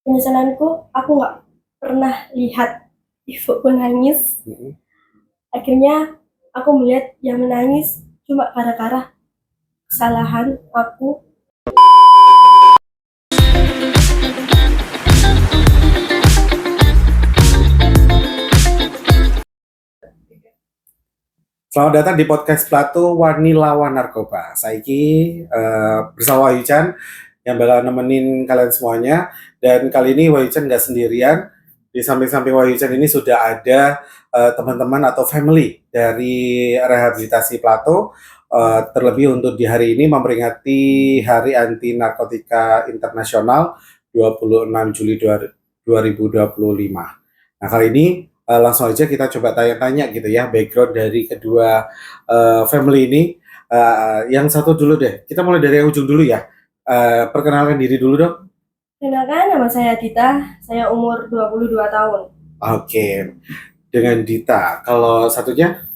penyesalanku, aku nggak pernah lihat ibuku nangis. Akhirnya aku melihat yang menangis cuma gara-gara kesalahan aku. Selamat datang di podcast Plato Warni Lawan Narkoba. Saiki bersama Wahyu Chan yang bakal nemenin kalian semuanya. Dan kali ini Wahyu Chan nggak sendirian. Di samping-samping Wahyu Chan ini sudah ada teman-teman atau family dari rehabilitasi Plato. Terlebih untuk di hari ini memperingati Hari Anti Narkotika Internasional 26 Juli 2025. Nah, kali ini langsung aja kita coba tanya-tanya gitu ya, background dari kedua family ini. Yang satu dulu deh, kita mulai dari ujung dulu ya. Perkenalkan diri dulu dong. Kenalkan, nama saya Dita, saya umur 22 tahun. Oke, dengan Dita. Kalau satunya?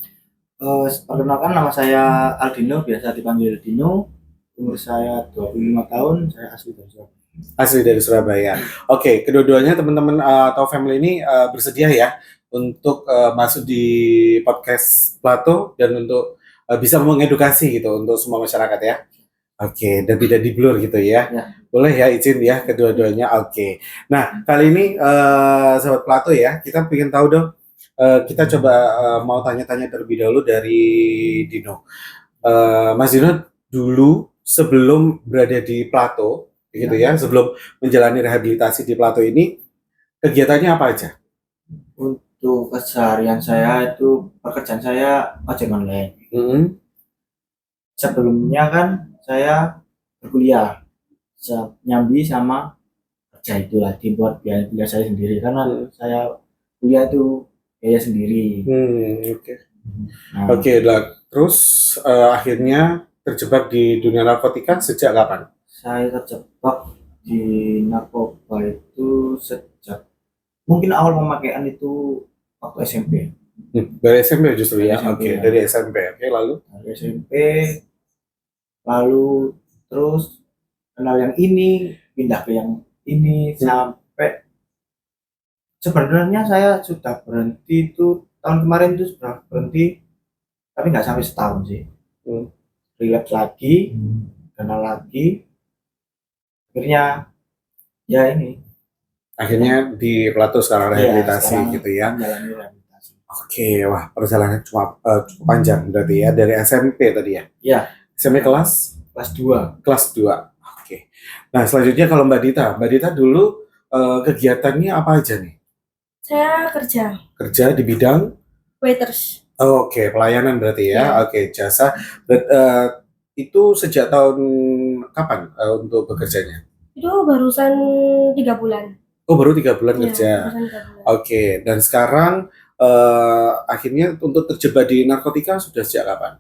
Perkenalkan, nama saya Aldino, biasa dipanggil Dino. Umur saya 25 tahun, saya asli dari Surabaya. Asli dari Surabaya. Oke, kedua-duanya teman-teman atau family ini bersedia ya untuk masuk di podcast Plato dan untuk bisa mengedukasi gitu untuk semua masyarakat ya. Oke, dan tidak di blur gitu ya. Boleh ya, izin ya kedua-duanya. Oke. Nah, kali ini sahabat Plato ya, kita ingin tahu dong. Kita coba mau tanya-tanya terlebih dahulu dari Dino. Mas Dino, dulu sebelum berada di Plato, gitu ya, sebelum menjalani rehabilitasi di Plato ini, kegiatannya apa aja? Untuk keseharian saya itu, pekerjaan saya ojek online. Sebelumnya kan saya berkuliah, nyambi sama kerja itulah dibuat biaya saya sendiri karena saya kuliah itu biaya sendiri. Oke. Oke, terus akhirnya terjebak di dunia narkotika sejak kapan? Saya terjebak di narkoba itu sejak mungkin awal pemakaian itu waktu SMP. Dari SMP justru ya? SMP, Oke, ya. dari SMP. Oke, lalu? Dari SMP, lalu terus kenal yang ini, pindah ke yang ini, sampai sebenarnya saya sudah berhenti itu tahun kemarin itu sudah berhenti, tapi nggak sampai setahun sih. Relapse lagi, kenal lagi, akhirnya ya ini. Akhirnya di Plato sekarang rehabilitasi sekarang gitu ya? menjalani rehabilitasi. Oke, wah perjalanan cukup panjang berarti ya, dari SMP tadi ya? Iya. SMP kelas 2. Kelas 2. Oke. Nah, selanjutnya kalau Mbak Dita dulu kegiatannya apa aja nih? Saya kerja Kerja di bidang? waiters. Oke, pelayanan berarti ya? Iya. Oke, jasa. Itu sejak tahun kapan untuk bekerjanya? Itu barusan 3 bulan. Oh, baru 3 bulan Iya, kerja. barusan 3 bulan. Oke, dan sekarang akhirnya untuk terjebak di narkotika sudah sejak kapan?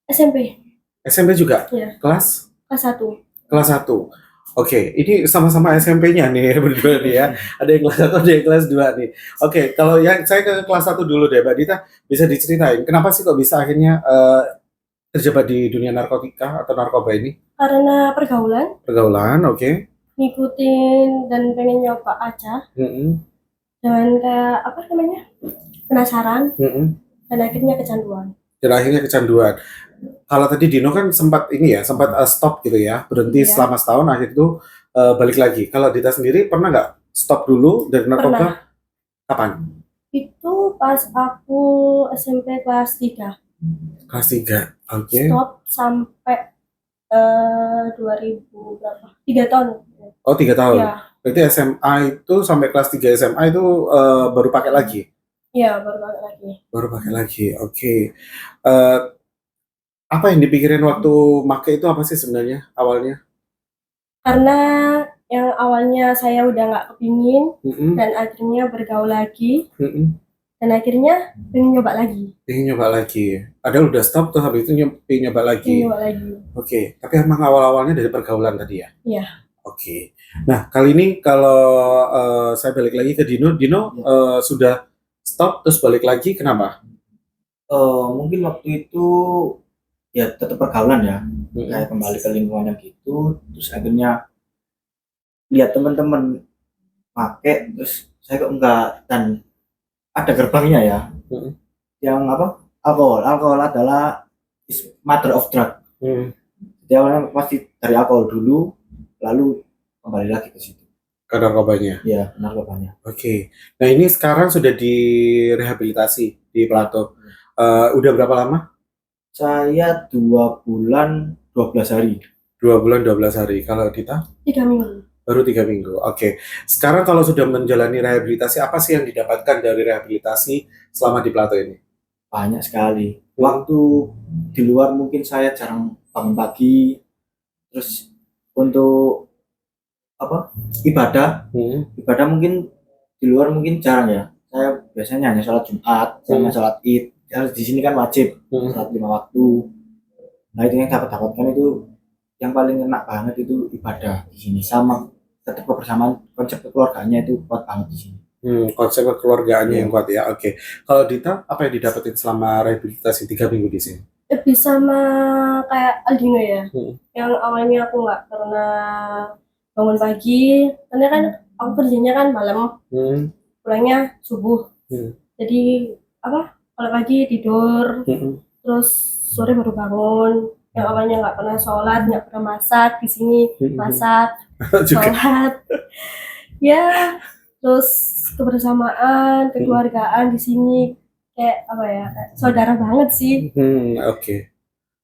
SMP. SMP juga? Iya. Kelas? Kelas 1. Kelas 1. Oke, ini sama-sama SMP-nya nih berdua nih ya. Ada yang kelas 1, ada yang kelas 2 nih. Oke, kalau yang saya ke kelas 1 dulu deh, Mbak Dita, bisa diceritain kenapa sih kok bisa akhirnya terjebak di dunia narkotika atau narkoba ini? Karena pergaulan. Pergaulan, oke. Ngikutin dan pengen nyoba aja. Dan kayak apa namanya? Penasaran. Dan akhirnya kecanduan. Kalau tadi Dino kan sempat ini ya, sempat stop gitu ya, berhenti selama setahun, akhir itu balik lagi. Kalau Dita sendiri pernah nggak stop dulu dari narkoba? Pernah. Kapan? Itu pas aku SMP kelas 3. Kelas 3, oke. Stop sampai 2000 berapa? 3 tahun. Oh, 3 tahun. Iya. Berarti SMA itu sampai kelas 3 SMA itu baru pakai lagi? Iya, baru pakai lagi. Baru pakai lagi, oke. Apa yang dipikirin waktu pakai itu apa sih sebenarnya awalnya? Karena yang awalnya saya udah nggak kepingin dan akhirnya bergaul lagi dan akhirnya pengen nyoba lagi. Ada udah stop tuh habis itu pengen nyoba lagi. Oke, tapi emang awal-awalnya dari pergaulan tadi ya? Iya. Oke. Nah, kali ini kalau saya balik lagi ke Dino sudah stop terus balik lagi, kenapa? Mungkin waktu itu ya tetap pergaulan ya, kayak kembali ke lingkungannya gitu, terus akhirnya lihat teman-teman pakai, terus saya kok enggak, dan ada gerbangnya ya. Yang apa, alkohol adalah is mother of drug. Jadi awalnya pasti dari alkohol dulu, lalu kembali lagi ke situ, ke narkobanya. ya, narkobanya. Oke. Nah ini sekarang sudah direhabilitasi di Plato. Udah berapa lama? Saya 2 bulan 12 hari. 2 bulan 12 hari. Kalau Dita? 3 minggu. Baru 3 minggu. Oke. Sekarang kalau sudah menjalani rehabilitasi, apa sih yang didapatkan dari rehabilitasi selama di Plato ini? Banyak sekali. Waktu di luar mungkin saya jarang bangun pagi. Terus untuk apa, ibadah mungkin di luar mungkin jarang ya. Saya biasanya hanya sholat Jumat, sama sholat Id. Di sini kan wajib sholat 5 waktu. Nah itu yang dapatkan itu, yang paling enak banget itu ibadah di sini, sama tetap kebersamaan, konsep kekeluargaannya itu kuat banget di sini. Konsep kekeluargaannya yang kuat ya. Oke. Kalau Dita, apa yang didapetin selama rehabilitasi 3 minggu di sini? Lebih sama kayak Aldino ya. Yang awalnya aku nggak pernah bangun pagi, karena kan aku kerjanya kan malam, pulangnya subuh. Jadi apa? Kalau pagi tidur, terus sore baru bangun. Yang awalnya nggak pernah sholat, nggak pernah masak, di sini masak, sholat. Ya, terus kebersamaan, kekeluargaan di sini kayak apa ya? Kayak saudara banget sih. Oke.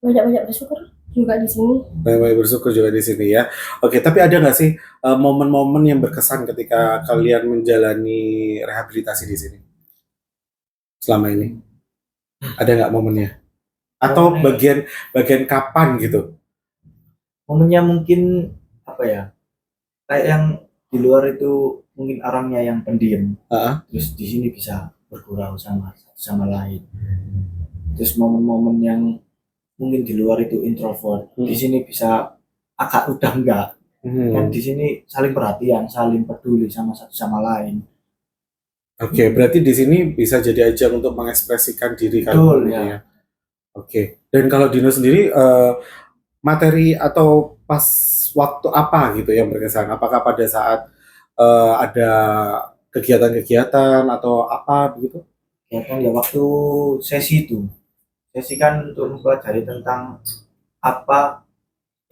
Banyak-banyak bersyukur juga di sini. Banyak bersyukur juga di sini ya. Oke, tapi ada nggak sih momen-momen yang berkesan ketika kalian menjalani rehabilitasi di sini selama ini? Ada nggak momennya? Atau bagian kapan gitu? Momennya mungkin apa ya? Kayak yang di luar itu mungkin orangnya yang pendiam, terus di sini bisa bergurau sama lain. Terus momen-momen yang mungkin di luar itu introvert, di sini bisa agak udah enggak. Kan di sini saling perhatian, saling peduli sama satu sama lain. Oke, berarti di sini bisa jadi ajang untuk mengekspresikan diri kalian ya. Oke. Dan kalau Dino sendiri materi atau pas waktu apa gitu yang berkesan? Apakah pada saat ada kegiatan-kegiatan atau apa begitu? Kegiatan ya waktu sesi itu. Sesi kan untuk mempelajari tentang apa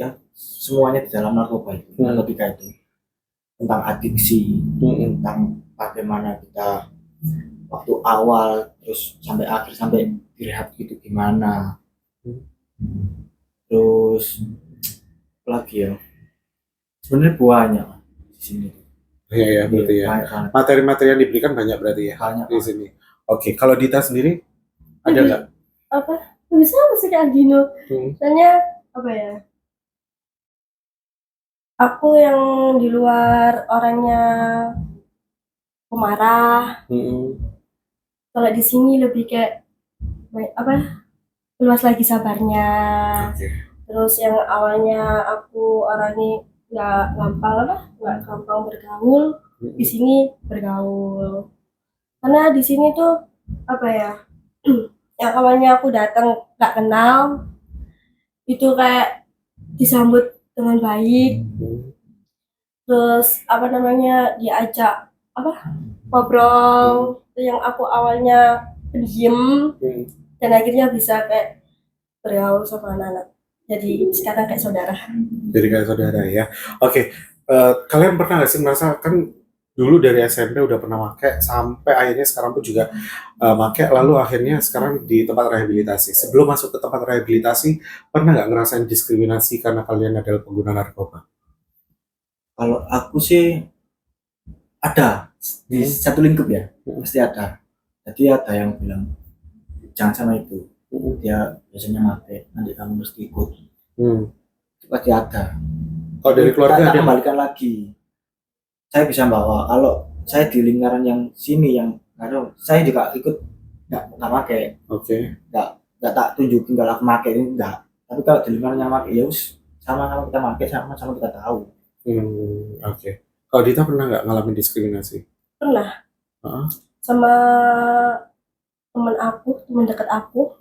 yang semuanya di dalam narkoba itu, narkotika itu. Tentang adiksi, tentang bagaimana kita waktu awal terus sampai akhir, sampai direhab gitu gimana. Terus lagi ya, sebenarnya banyak di sini. Iya berarti ya. Materi-materi yang diberikan banyak berarti ya banyak di sini. Oke, kalau Dita sendiri ada nggak? Apa? Bisa masih kayak Aldino. Soalnya apa ya? Aku yang di luar orangnya pemarah. Kalau di sini lebih kayak apa? Luas lagi sabarnya. Terus yang awalnya aku orangnya nggak gampang bergaul, di sini bergaul. Karena di sini tuh apa ya? Yang awalnya aku datang nggak kenal, itu kayak disambut dengan baik. Terus apa namanya, diajak apa ngobrol, yang aku awalnya pendiam dan akhirnya bisa kayak bergaul sama anak-anak. Jadi sekarang kayak saudara. Jadi kayak saudara ya. Oke, kalian pernah nggak sih merasakan dulu dari SMP udah pernah pakai sampai akhirnya sekarang pun juga pakai, lalu akhirnya sekarang di tempat rehabilitasi. Sebelum masuk ke tempat rehabilitasi, pernah nggak ngerasain diskriminasi karena kalian adalah pengguna narkoba? Kalau aku sih ada di satu lingkup ya, pasti ada. Jadi ada yang bilang jangan sama itu, dia biasanya pakai, nanti kamu mesti ikut. Itu pasti ada. Kalau dari keluarga ada kembalikan lagi. Saya bisa bawa, kalau saya di lingkaran yang sini yang saya juga ikut nggak pakai. Nggak tak tunjukin kalau aku pakai ini enggak. Tapi kalau di lingkaran yang pakai ya sama-sama kita pakai, sama-sama kita tahu. Oke. Kalau Dita pernah nggak ngalamin diskriminasi? Pernah. Sama teman dekat aku,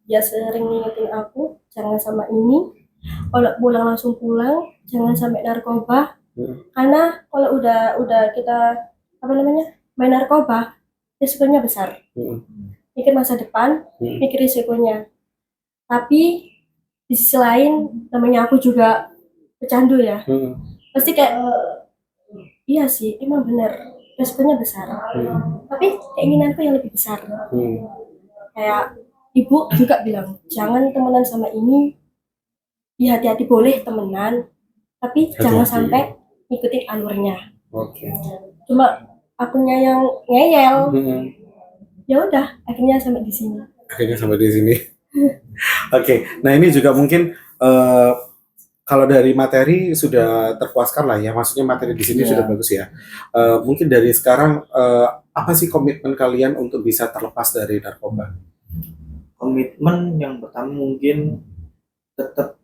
dia sering ngingetin aku, jangan sama ini, kalau pulang langsung pulang, jangan sampai narkoba, karena kalau udah kita apa namanya, main narkoba, risikonya besar. Mm. Mikir masa depan, Hmm. mikir risikonya. Tapi di sisi lain, namanya aku juga pecandu ya. Mm. Pasti kayak, iya sih, emang benar, risikonya besar. Tapi keinginanku yang lebih besar. Hmm. Kayak ibu juga bilang, jangan temenan sama ini, ya hati-hati boleh temenan, tapi jangan Hati-hati. sampai ngikutin alurnya. Oke. Cuma akunya yang ngeyel, Mm. ya udah akhirnya sampai di sini. Akhirnya sampai di sini. Oke, nah ini juga mungkin kalau dari materi sudah terpuaskan lah ya, maksudnya materi di sini Iya. sudah bagus ya. Mungkin dari sekarang apa sih komitmen kalian untuk bisa terlepas dari narkoba? Komitmen yang pertama mungkin tetap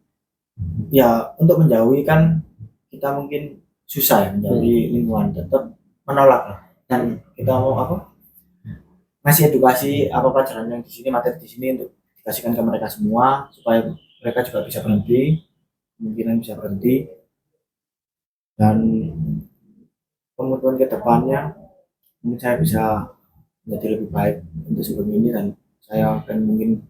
ya untuk menjauhi kan kita mungkin susah ya menjauhi lingkungan, tetap menolak lah. Dan kita mau apa? Ngasih edukasi apa pelajaran yang di sini, materi di sini untuk dikasihkan ke mereka semua supaya mereka juga bisa berhenti, kemungkinan bisa berhenti. Dan kemudian ke depannya mungkin saya bisa menjadi lebih baik untuk sebelum ini, dan saya akan mungkin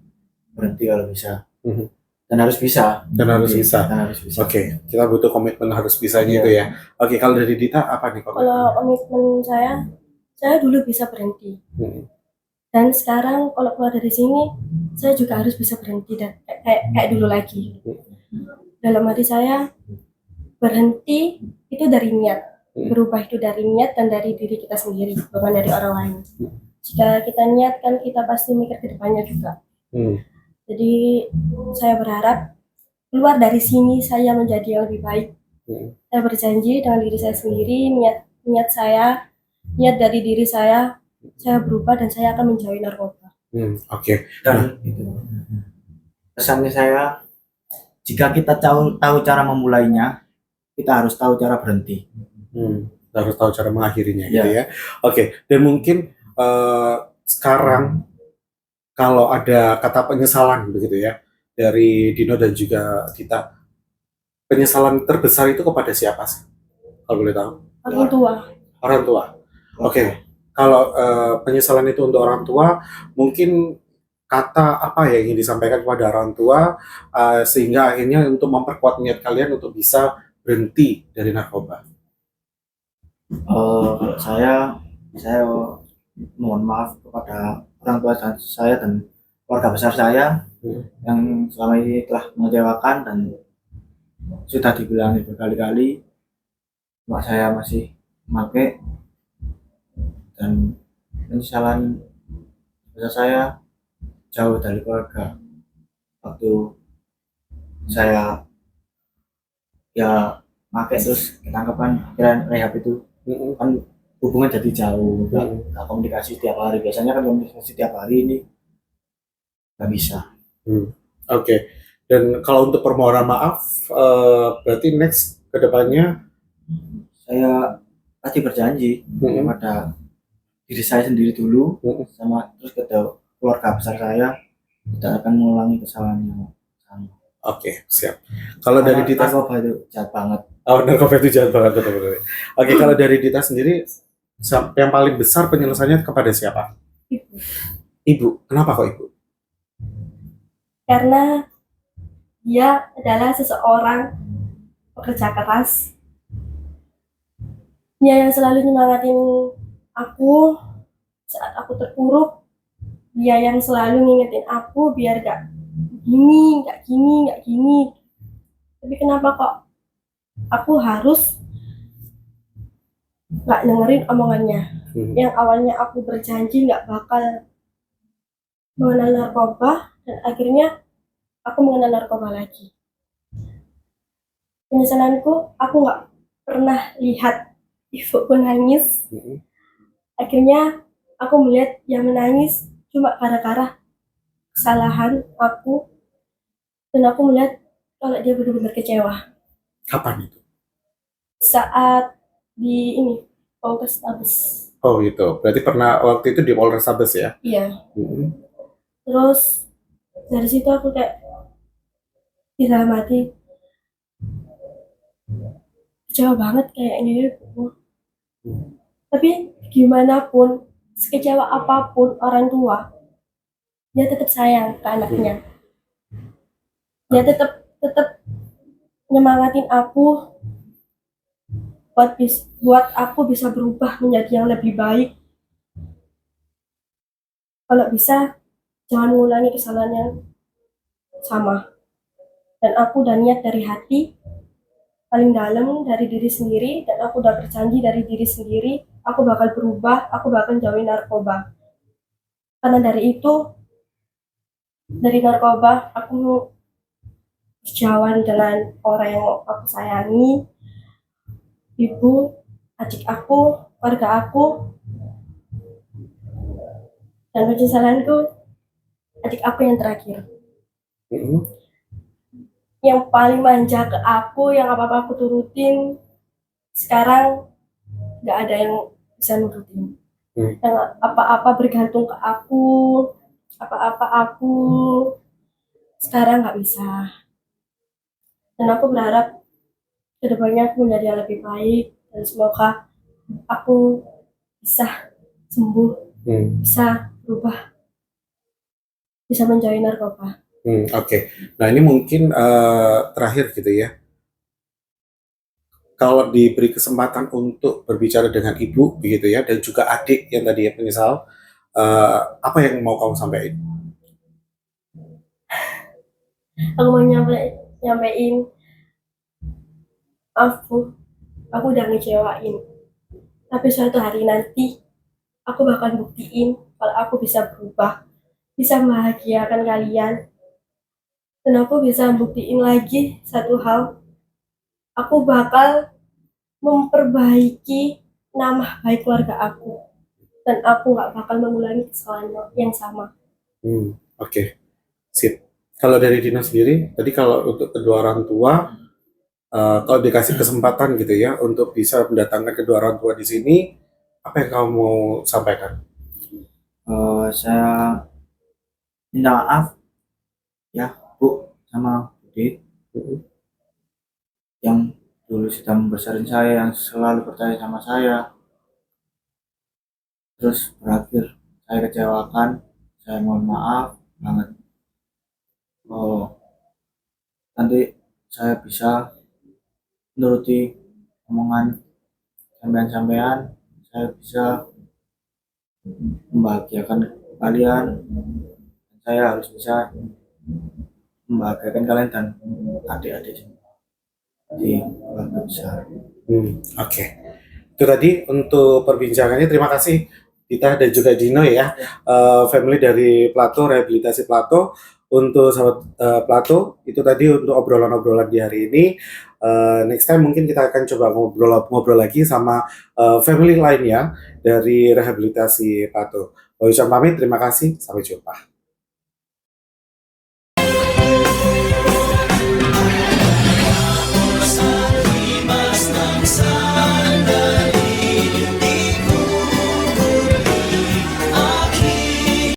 berhenti kalau bisa. Mhm. Dan harus bisa. Dan harus bisa. Dan harus bisa. Oke, kita butuh komitmen harus bisanya Iya. itu ya. Oke, kalau dari Dita apa nih komitmen? Kalau komitmen saya dulu bisa berhenti. Hmm. Dan sekarang kalau keluar dari sini, saya juga harus bisa berhenti dan kayak dulu lagi. Dalam hati saya, berhenti itu dari niat. Berubah itu dari niat dan dari diri kita sendiri, bukan dari orang lain. Jika kita niatkan, kita pasti mikir ke depannya juga. Hmm. Jadi saya berharap keluar dari sini saya menjadi yang lebih baik. Saya berjanji dengan diri saya sendiri, niat dari diri saya berubah dan saya akan menjauhi narkoba. Oke. Dan itu pesannya saya, jika kita tahu cara memulainya, kita harus tahu cara berhenti. Harus tahu cara mengakhirinya gitu Ya. ya. Oke, dan mungkin sekarang kalau ada kata penyesalan begitu ya dari Dino dan juga kita, penyesalan terbesar itu kepada siapa sih? Kalau boleh tahu? Orang tua. Orang tua. Oke. Kalau penyesalan itu untuk orang tua, mungkin kata apa ya yang ingin disampaikan kepada orang tua sehingga akhirnya untuk memperkuat niat kalian untuk bisa berhenti dari narkoba? Kalau saya mohon maaf kepada orang tua saya dan keluarga besar saya yang selama ini telah mengecewakan, dan sudah dibilangi berkali-kali mak saya masih memakai, dan penyesalan besar saya jauh dari keluarga. Waktu saya ya pakai terus ketangkepan, akhirnya rehab itu kan hubungan jadi jauh, nggak komunikasi setiap hari. Biasanya kan komunikasi setiap hari, ini nggak bisa. Oke. Dan kalau untuk permohonan maaf, berarti next kedepannya Saya pasti berjanji kepada diri saya sendiri dulu, sama terus ke keluarga besar saya, tidak akan mengulangi kesalahan yang sama. Oke, siap. Kalau dari Dita, narkoba itu jahat banget. oh, narkoba itu jahat banget, betul-betul. Oke, kalau dari Dita sendiri, yang paling besar penyelesaiannya kepada siapa? Ibu. Ibu. Kenapa kok ibu? Karena dia adalah seseorang pekerja keras. Dia yang selalu nyemangatin aku saat aku terpuruk. Dia yang selalu ngingetin aku biar gak gini. Tapi kenapa kok aku harus gak dengerin omongannya? Yang awalnya aku berjanji gak bakal mengenal narkoba, dan akhirnya aku mengenal narkoba lagi. Penyesalanku, aku gak pernah lihat ibuku nangis. Akhirnya aku melihat yang menangis cuma gara-gara kesalahan aku, dan aku melihat kalau dia benar-benar kecewa. Kapan itu? Saat di Polrestabes. Oh gitu. Berarti pernah waktu itu di Polrestabes ya? Iya. Terus dari situ aku kayak di dalam hati kecewa banget kayak ini. Tapi gimana pun, sekecewa apapun orang tua, dia tetap sayang ke anaknya. Dia tetap tetap nyemangatin aku buat aku bisa berubah menjadi yang lebih baik. Kalau bisa, jangan mengulangi kesalahan yang sama. Dan aku udah niat dari hati, paling dalam dari diri sendiri, dan aku udah berjanji dari diri sendiri, aku bakal berubah, aku bakal jauhin narkoba. Karena dari narkoba, aku berjauhan dengan orang yang aku sayangi, ibu, adik aku, keluarga aku, dan penyesalanku, adik aku yang terakhir. Mm-mm. Yang paling manja ke aku, yang apa-apa aku turutin, sekarang nggak ada yang bisa nurutin. Yang apa-apa bergantung ke aku, apa-apa aku sekarang nggak bisa. Dan aku berharap kedepannya aku menjadi yang lebih baik, dan semoga aku bisa sembuh, bisa berubah, bisa menjauhi narkoba. Oke. Nah ini mungkin terakhir gitu ya. Kalau diberi kesempatan untuk berbicara dengan ibu begitu ya, dan juga adik yang tadi ya penyesal, apa yang mau kamu sampaikan? Aku mau nyampein aku udah ngecewain. Tapi suatu hari nanti aku bakal buktiin kalau aku bisa berubah, bisa membahagiakan kalian, dan aku bisa buktiin lagi satu hal, aku bakal memperbaiki nama baik keluarga aku, dan aku nggak bakal mengulangi kesalahan yang sama. Oke, sip. Kalau dari Dina sendiri, tadi kalau untuk kedua orang tua, kalau dikasih kesempatan gitu ya untuk bisa mendatangkan kedua orang tua di sini, apa yang kamu mau sampaikan? Saya minta maaf ya Bu sama Budi yang dulu sudah membesarin saya, yang selalu percaya sama saya, terus berakhir saya kecewakan. Saya mohon maaf banget. Nanti saya bisa menuruti omongan sampean-sampean, saya bisa membahagiakan kalian, saya harus bisa membahagiakan kalian dan adik-adik di keluarga besar. Oke. Itu tadi untuk perbincangannya. Terima kasih Dita dan juga Dino ya, family dari Plato, rehabilitasi Plato. Untuk sahabat Plato, itu tadi untuk obrolan-obrolan di hari ini. Next time mungkin kita akan coba ngobrol lagi sama family lainnya dari rehabilitasi Plato. Ucap pamit, terima kasih, sampai jumpa.